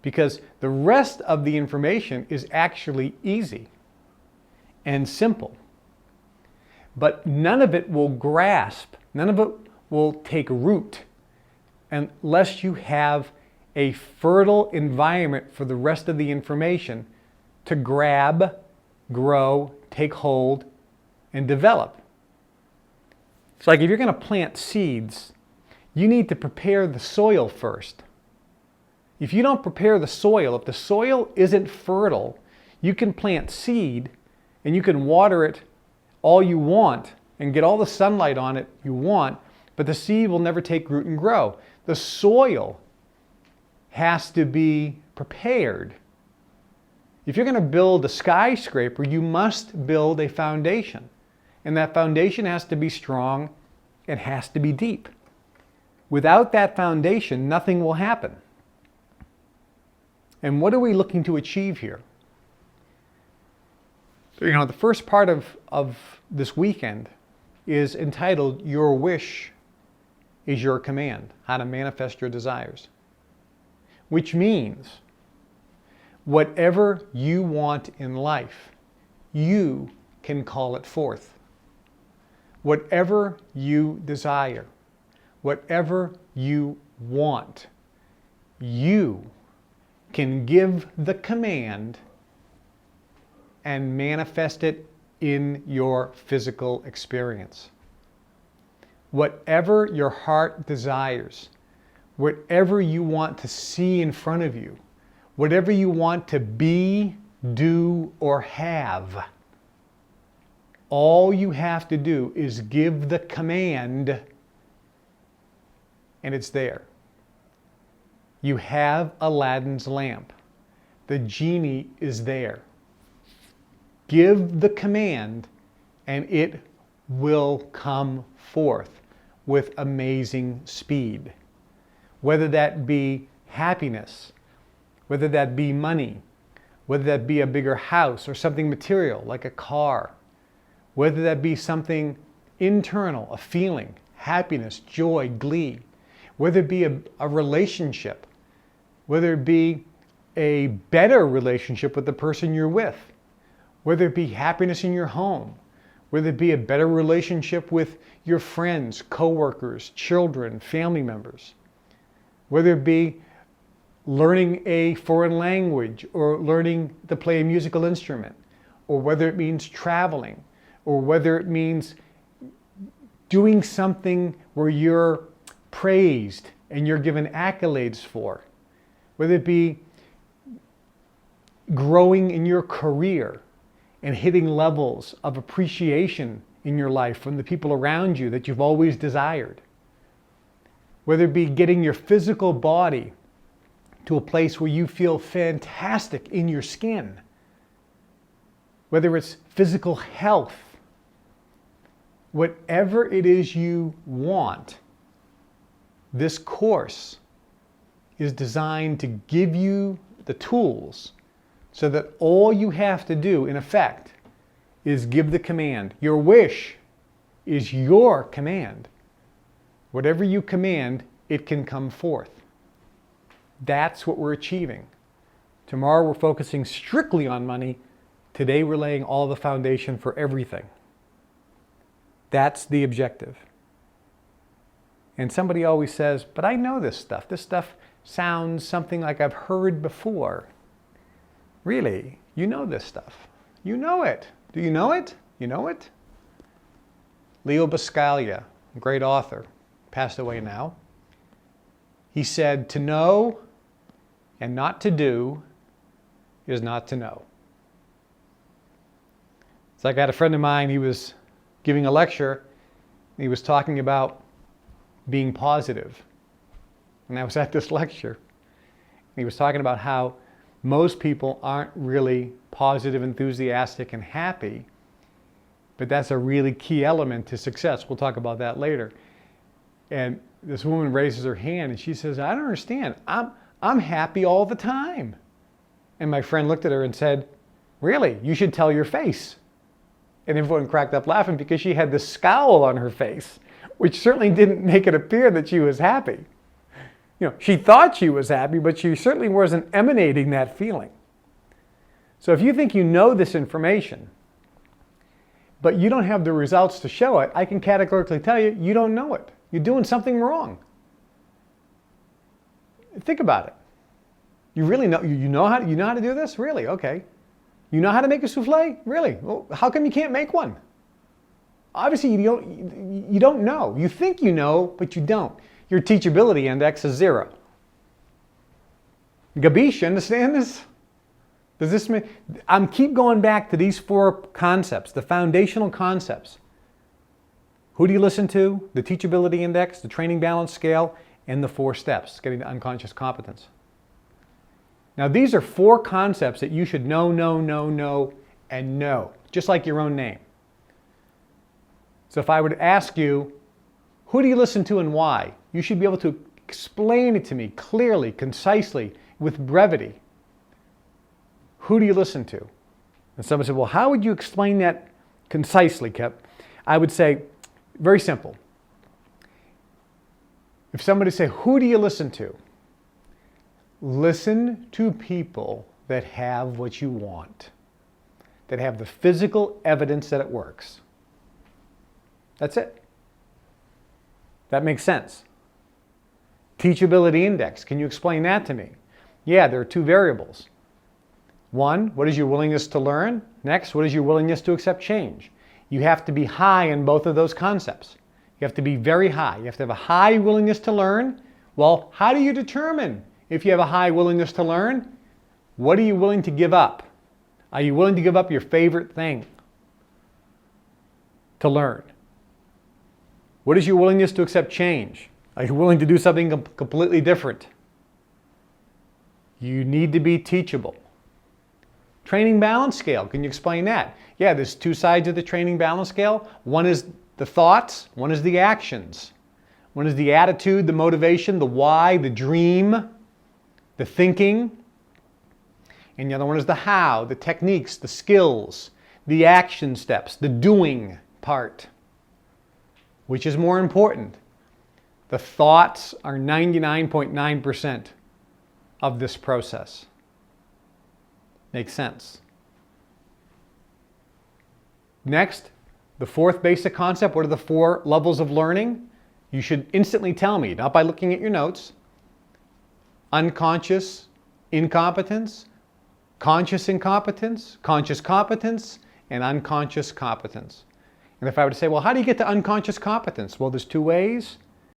because the rest of the information is actually easy and simple. But none of it will grasp, none of it will take root unless you have a fertile environment for the rest of the information to grab, grow, take hold, and develop. It's like if you're going to plant seeds, you need to prepare the soil first. If you don't prepare the soil, if the soil isn't fertile, you can plant seed and you can water it all you want and get all the sunlight on it you want, but the seed will never take root and grow. The soil has to be prepared. If you're going to build a skyscraper, you must build a foundation. And that foundation has to be strong and has to be deep. Without that foundation, nothing will happen. And what are we looking to achieve here? You know, the first part of this weekend is entitled Your Wish is Your Command, How to Manifest Your Desires. Which means whatever you want in life, you can call it forth. Whatever you desire, whatever you want, you can give the command and manifest it in your physical experience. Whatever your heart desires, whatever you want to see in front of you, whatever you want to be, do, or have, all you have to do is give the command and it's there. You have Aladdin's lamp. The genie is there. Give the command and it will come forth with amazing speed. Whether that be happiness, whether that be money, whether that be a bigger house or something material like a car, whether that be something internal, a feeling, happiness, joy, glee, whether it be a relationship, whether it be a better relationship with the person you're with, whether it be happiness in your home, whether it be a better relationship with your friends, coworkers, children, family members, whether it be learning a foreign language or learning to play a musical instrument, or whether it means traveling, or whether it means doing something where you're praised and you're given accolades for, whether it be growing in your career and hitting levels of appreciation in your life from the people around you that you've always desired, whether it be getting your physical body to a place where you feel fantastic in your skin, whether it's physical health, whatever it is you want, this course is designed to give you the tools so that all you have to do, in effect, is give the command. Your wish is your command. Whatever you command, it can come forth. That's what we're achieving. Tomorrow we're focusing strictly on money. Today we're laying all the foundation for everything. That's the objective. And somebody always says, but I know this stuff. This stuff sounds something like I've heard before. Really? You know this stuff. You know it. Do you know it? You know it? Leo Buscaglia, a great author, passed away now. He said, to know and not to do is not to know. It's like I had a friend of mine, he was giving a lecture, and he was talking about being positive. And I was at this lecture. And he was talking about how most people aren't really positive, enthusiastic, and happy, but that's a really key element to success. We'll talk about that later. And this woman raises her hand and she says, I don't understand. I'm happy all the time. And my friend looked at her and said, really? You should tell your face. And everyone cracked up laughing because she had this scowl on her face, which certainly didn't make it appear that she was happy. she thought she was happy, but she certainly wasn't emanating that feeling. So if you think you know this information, but you don't have the results to show it, I can categorically tell you, you don't know it. You're doing something wrong. Think about it. You really know, you know how to do this? Really? Okay. You know how to make a souffle? Really? Well, how come you can't make one? Obviously, you don't know. You think you know, but you don't. Your teachability index is 0. Gabish, you understand this? Does this mean? I'm keep going back to these 4 concepts, the foundational concepts. Who do you listen to? The teachability index, the training balance scale, and the 4 steps, getting to unconscious competence. Now, these are 4 concepts that you should know, and know, just like your own name. So if I were to ask you, who do you listen to and why? You should be able to explain it to me clearly, concisely, with brevity. Who do you listen to? And someone said, well, how would you explain that concisely, Kip? I would say, very simple. If somebody say, who do you listen to? Listen to people that have what you want, that have the physical evidence that it works. That's it. That makes sense. Teachability index, can you explain that to me? Yeah, there are 2 variables. 1, what is your willingness to learn? Next, what is your willingness to accept change? You have to be high in both of those concepts. You have to be very high. You have to have a high willingness to learn. Well, how do you determine if you have a high willingness to learn? What are you willing to give up? Are you willing to give up your favorite thing to learn? What is your willingness to accept change? Are you willing to do something completely different? You need to be teachable. Training balance scale, can you explain that? Yeah, there's 2 sides of the training balance scale. One is the thoughts, one is the actions. One is the attitude, the motivation, the why, the dream, the thinking. And the other one is the how, the techniques, the skills, the action steps, the doing part. Which is more important? The thoughts are 99.9% of this process. Makes sense. Next, the 4th basic concept. What are the 4 levels of learning? You should instantly tell me, not by looking at your notes. Unconscious incompetence, conscious incompetence, conscious competence, and unconscious competence. And if I were to say, well, how do you get to unconscious competence? Well, there's 2 ways.